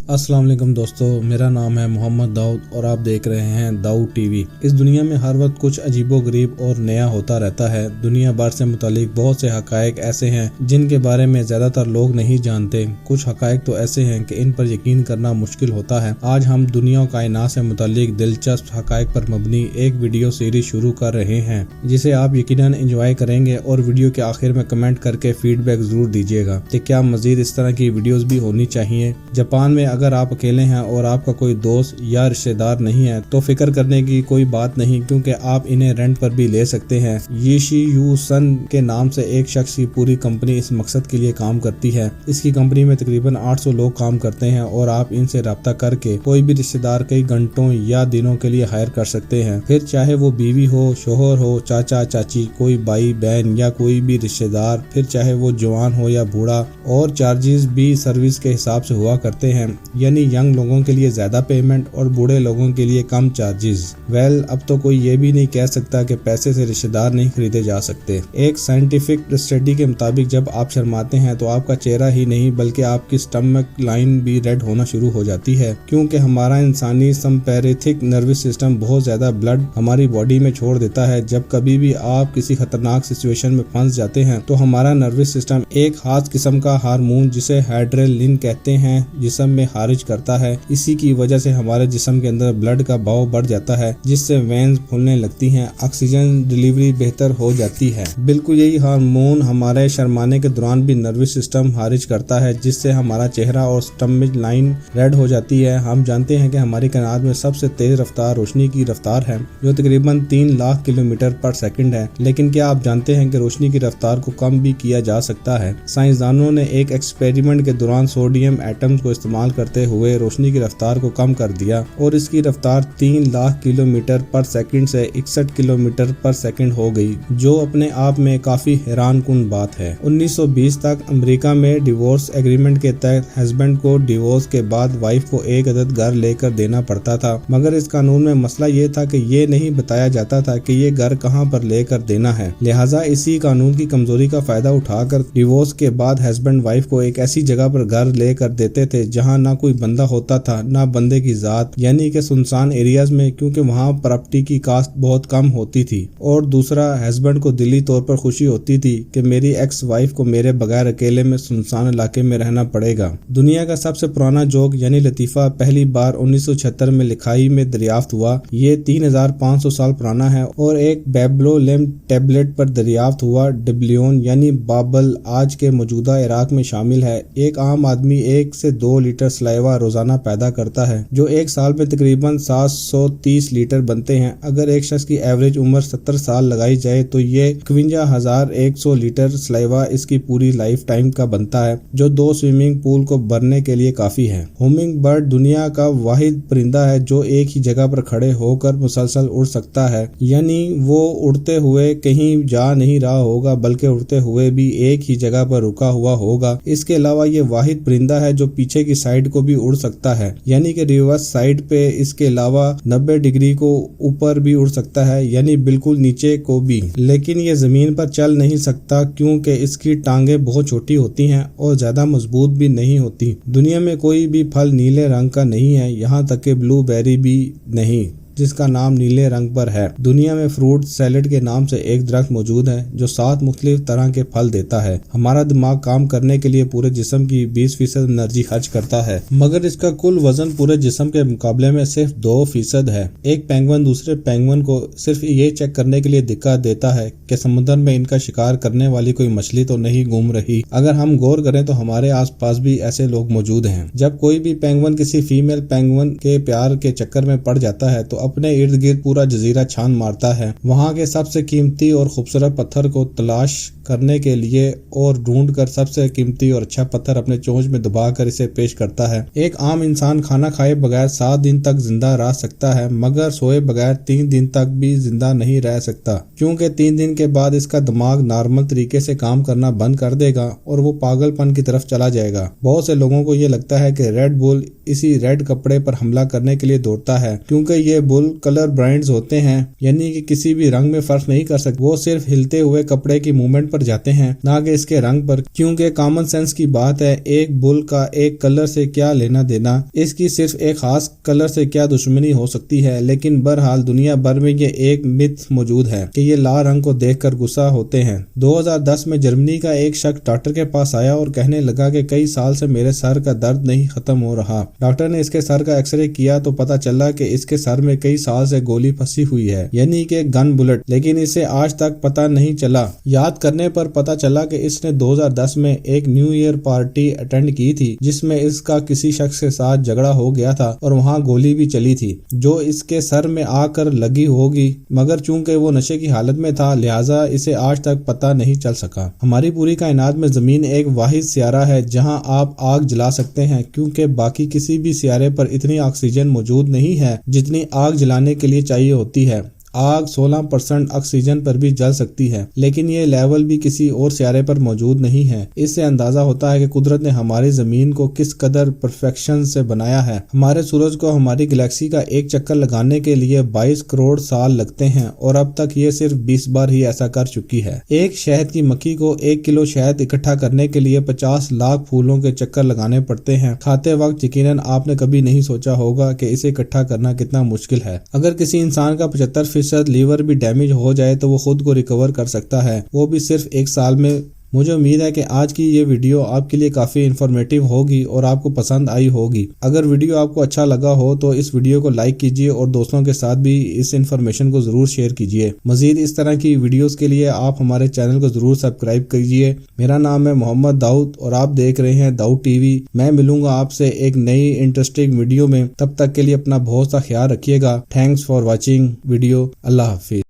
السلام علیکم دوستو، میرا نام ہے محمد داؤد اور آپ دیکھ رہے ہیں داؤد ٹی وی۔ اس دنیا میں ہر وقت کچھ عجیب و غریب اور نیا ہوتا رہتا ہے۔ دنیا بھر سے متعلق بہت سے حقائق ایسے ہیں جن کے بارے میں زیادہ تر لوگ نہیں جانتے۔ کچھ حقائق تو ایسے ہیں کہ ان پر یقین کرنا مشکل ہوتا ہے۔ آج ہم دنیا و کائنات سے متعلق دلچسپ حقائق پر مبنی ایک ویڈیو سیریز شروع کر رہے ہیں جسے آپ یقیناً انجوائے کریں گے، اور ویڈیو کے آخر میں کمنٹ کر کے فیڈ بیک ضرور دیجیے گا کہ کیا مزید اس طرح کی ویڈیوز بھی ہونی چاہیے۔ جاپان میں اگر آپ اکیلے ہیں اور آپ کا کوئی دوست یا رشتہ دار نہیں ہے تو فکر کرنے کی کوئی بات نہیں، کیونکہ آپ انہیں رینٹ پر بھی لے سکتے ہیں۔ یشی یو سن کے نام سے ایک شخص کی پوری کمپنی اس مقصد کے لیے کام کرتی ہے۔ اس کی کمپنی میں تقریباً 800 لوگ کام کرتے ہیں اور آپ ان سے رابطہ کر کے کوئی بھی رشتہ دار کئی گھنٹوں یا دنوں کے لیے ہائر کر سکتے ہیں، پھر چاہے وہ بیوی ہو، شوہر ہو، چاچا چاچی، کوئی بھائی بہن یا کوئی بھی رشتہ دار، پھر چاہے وہ جوان ہو یا بوڑھا۔ اور چارجز بھی سروس کے حساب سے ہوا کرتے ہیں، یعنی ینگ لوگوں کے لیے زیادہ پیمنٹ اور بوڑھے لوگوں کے لیے کم چارجز۔ اب تو کوئی یہ بھی نہیں کہہ سکتا کہ پیسے سے رشتہ دار نہیں خریدے جا سکتے۔ ایک سائنٹیفک اسٹڈی کے مطابق جب آپ شرماتے ہیں تو آپ کا چہرہ ہی نہیں بلکہ آپ کی سٹمک لائن بھی ریڈ ہونا شروع ہو جاتی ہے، کیونکہ ہمارا انسانی سمپیریتھک نروس سسٹم بہت زیادہ بلڈ ہماری باڈی میں چھوڑ دیتا ہے۔ جب کبھی بھی آپ کسی خطرناک سچویشن میں پھنس جاتے ہیں تو ہمارا نروس سسٹم ایک خاص قسم کا ہارمون جسے ایڈرینلن کہتے ہیں جسم میں خارج کرتا ہے۔ اسی کی وجہ سے ہمارے جسم کے اندر بلڈ کا بہاؤ بڑھ جاتا ہے، جس سے وینز پھولنے لگتی ہیں، آکسیجن ڈیلیوری بہتر ہو جاتی ہے۔ بالکل یہی ہارمون ہمارے شرمانے کے دوران بھی نروس سسٹم خارج کرتا ہے، جس سے ہمارا چہرہ اور سٹمک لائن ریڈ ہو جاتی ہے۔ ہم جانتے ہیں کہ ہماری کائنات میں سب سے تیز رفتار روشنی کی رفتار ہے، جو تقریباً 3 لاکھ کلومیٹر پر سیکنڈ ہے۔ لیکن کیا آپ جانتے ہیں کہ روشنی کی رفتار کو کم بھی کیا جا سکتا ہے؟ سائنسدانوں نے ایک ایکسپیریمنٹ کے دوران سوڈیم ایٹمز کو استعمال کرتے ہوئے روشنی کی رفتار کو کم کر دیا اور اس کی رفتار 3 لاکھ کلومیٹر پر سیکنڈ سے 61 کلومیٹر پر سیکنڈ ہو گئی، جو اپنے آپ میں کافی حیران کن بات ہے۔ 1920 تک امریکہ میں ڈیورس ایگریمنٹ کے تحت ہسبینڈ کو ڈیورس کے بعد وائف کو ایک عدد گھر لے کر دینا پڑتا تھا، مگر اس قانون میں مسئلہ یہ تھا کہ یہ نہیں بتایا جاتا تھا کہ یہ گھر کہاں پر لے کر دینا ہے۔ لہٰذا اسی قانون کی کمزوری کا فائدہ اٹھا کر ڈیورس کے بعد ہسبینڈ وائف کو ایک ایسی جگہ پر گھر لے کر دیتے تھے جہاں نہ کوئی بندہ ہوتا تھا نہ بندے کی ذات، یعنی کہ سنسان ایریاز میں، کیونکہ وہاں پراپرٹی کی کاسٹ بہت کم ہوتی تھی۔ اور دوسرا، ہسبینڈ کو دلی طور پر خوشی ہوتی تھی کہ میری ایکس وائف کو میرے بغیر اکیلے میں سنسان علاقے میں رہنا پڑے گا۔ دنیا کا سب سے پرانا جوک یعنی لطیفہ پہلی بار 1976 میں لکھائی میں دریافت ہوا۔ یہ 3500 سال پرانا ہے اور ایک بیبلولیم ٹیبلٹ پر دریافت ہوا۔ ڈبلیون یعنی بابل آج کے موجودہ عراق میں شامل ہے۔ ایک عام آدمی 1 سے 2 لیٹر سلائیوا روزانہ پیدا کرتا ہے، جو ایک سال میں تقریباً 730 لیٹر بنتے ہیں۔ اگر ایک شخص کی ایوریج عمر 70 سال لگائی جائے تو یہ 51,100 لیٹر سلائیوا اس کی پوری لائف ٹائم کا بنتا ہے، جو 2 سوئمنگ پول کو بھرنے کے لیے کافی ہے۔ ہومنگ برڈ دنیا کا واحد پرندہ ہے جو ایک ہی جگہ پر کھڑے ہو کر مسلسل اڑ سکتا ہے، یعنی وہ اڑتے ہوئے کہیں جا نہیں رہا ہوگا بلکہ اڑتے ہوئے بھی ایک ہی جگہ پر رکا ہوا ہوگا۔ اس کے علاوہ یہ واحد پرندہ ہے جو پیچھے کی سائیڈ کو بھی اڑ سکتا ہے، یعنی کہ ریورس سائیڈ پہ۔ اس کے علاوہ 90 ڈگری کو اوپر بھی اڑ سکتا ہے، یعنی بالکل نیچے کو بھی۔ لیکن یہ زمین پر چل نہیں سکتا کیونکہ اس کی ٹانگیں بہت چھوٹی ہوتی ہیں اور زیادہ مضبوط بھی نہیں ہوتی۔ دنیا میں کوئی بھی پھل نیلے رنگ کا نہیں ہے، یہاں تک کہ بلو بیری بھی نہیں، جس کا نام نیلے رنگ پر ہے۔ دنیا میں فروٹ سیلڈ کے نام سے ایک درخت موجود ہے جو 7 مختلف طرح کے پھل دیتا ہے۔ ہمارا دماغ کام کرنے کے لیے پورے جسم کی 20% انرجی خرچ کرتا ہے، مگر اس کا کل وزن پورے جسم کے مقابلے میں صرف 2% ہے۔ ایک پینگوئن دوسرے پینگوئن کو صرف یہ چیک کرنے کے لیے دھکا دیتا ہے کہ سمندر میں ان کا شکار کرنے والی کوئی مچھلی تو نہیں گھوم رہی۔ اگر ہم غور کریں تو ہمارے آس پاس بھی ایسے لوگ موجود ہیں۔ جب کوئی بھی پینگوئن کسی فیمیل پینگوئن کے پیار کے چکر میں پڑ جاتا ہے تو اپنے ارد گرد پورا جزیرہ چھان مارتا ہے، وہاں کے سب سے قیمتی اور خوبصورت پتھر کو تلاش کرنے کے لیے اور ڈھونڈ کر سب سے قیمتی اور اچھا پتھر اپنے چونچ میں دبا کر اسے پیش کرتا ہے۔ ایک عام انسان کھانا کھائے بغیر 7 دن تک زندہ رہ سکتا ہے، مگر سوئے بغیر 3 دن تک بھی زندہ نہیں رہ سکتا، کیونکہ 3 دن کے بعد اس کا دماغ نارمل طریقے سے کام کرنا بند کر دے گا اور وہ پاگل پن کی طرف چلا جائے گا۔ بہت سے لوگوں کو یہ لگتا ہے کہ ریڈ بل اسی ریڈ کپڑے پر حملہ کرنے کے لیے دوڑتا ہے، کیونکہ یہ بل کلر برائنڈز ہوتے ہیں، یعنی کہ کسی بھی رنگ میں فرق نہیں کر سکتے، وہ صرف ہلتے ہوئے کپڑے کی موومنٹ پر جاتے ہیں نہ کہ اس کے رنگ پر، کیونکہ کامن سینس کی بات ہے، ایک بل کا ایک کلر سے کیا لینا دینا، اس کی صرف ایک خاص کلر سے کیا دشمنی ہو سکتی ہے۔ لیکن بہرحال دنیا بھر میں یہ ایک مت موجود ہے کہ یہ لال رنگ کو دیکھ کر غصہ ہوتے ہیں۔ 2010 میں جرمنی کا ایک شخص ڈاکٹر کے پاس آیا اور کہنے لگا کہ کئی سال سے میرے سر کا درد نہیں ختم ہو رہا۔ ڈاکٹر نے اس کے سر کا ایکس رے کیا تو پتا چلا کہ اس کے سر میں کئی سال سے گولی پھنسی ہوئی ہے، یعنی کہ گن بلٹ، لیکن اسے آج تک پتا نہیں چلا۔ یاد کرنے پر پتا چلا کہ اس نے 2010 میں ایک نیو ایئر پارٹی اٹینڈ کی تھی جس میں اس کا کسی شخص کے ساتھ جھگڑا ہو گیا تھا اور وہاں گولی بھی چلی تھی جو اس کے سر میں آ کر لگی ہوگی، مگر چونکہ وہ نشے کی حالت میں تھا لہٰذا اسے آج تک پتا نہیں چل سکا۔ ہماری پوری کائنات میں زمین ایک واحد سیارہ ہے جہاں آپ آگ جلا سکتے ہیں، کیونکہ باقی کسی بھی سیارے پر اتنی آکسیجن موجود نہیں ہے جتنی آگ جلانے کے لیے چاہیے ہوتی ہے۔ آگ 16% آکسیجن پر بھی جل سکتی ہے، لیکن یہ لیول بھی کسی اور سیارے پر موجود نہیں ہے۔ اس سے اندازہ ہوتا ہے کہ قدرت نے ہماری زمین کو کس قدر پرفیکشن سے بنایا ہے۔ ہمارے سورج کو ہماری گلیکسی کا ایک چکر لگانے کے لیے 22 کروڑ سال لگتے ہیں اور اب تک یہ صرف 20 بار ہی ایسا کر چکی ہے۔ ایک شہد کی مکھی کو 1 کلو شہد اکٹھا کرنے کے لیے 50 لاکھ پھولوں کے چکر لگانے پڑتے ہیں۔ کھاتے وقت یقیناً آپ نے کبھی نہیں سوچا ہوگا کہ اسے اکٹھا کرنا کتنا مشکل ہے۔ اگر کسی انسان کا 75% لیور بھی ڈیمیج ہو جائے تو وہ خود کو ریکور کر سکتا ہے، وہ بھی صرف 1 سال میں۔ مجھے امید ہے کہ آج کی یہ ویڈیو آپ کے لیے کافی انفارمیٹیو ہوگی اور آپ کو پسند آئی ہوگی۔ اگر ویڈیو آپ کو اچھا لگا ہو تو اس ویڈیو کو لائک کیجیے اور دوستوں کے ساتھ بھی اس انفارمیشن کو ضرور شیئر کیجیے۔ مزید اس طرح کی ویڈیوز کے لیے آپ ہمارے چینل کو ضرور سبسکرائب کیجیے۔ میرا نام ہے محمد داؤد اور آپ دیکھ رہے ہیں داؤد ٹی وی۔ میں ملوں گا آپ سے ایک نئی انٹرسٹنگ ویڈیو میں، تب تک کے لیے اپنا بہت سا خیال رکھیے گا۔ Thanks for watching video. اللہ حافظ۔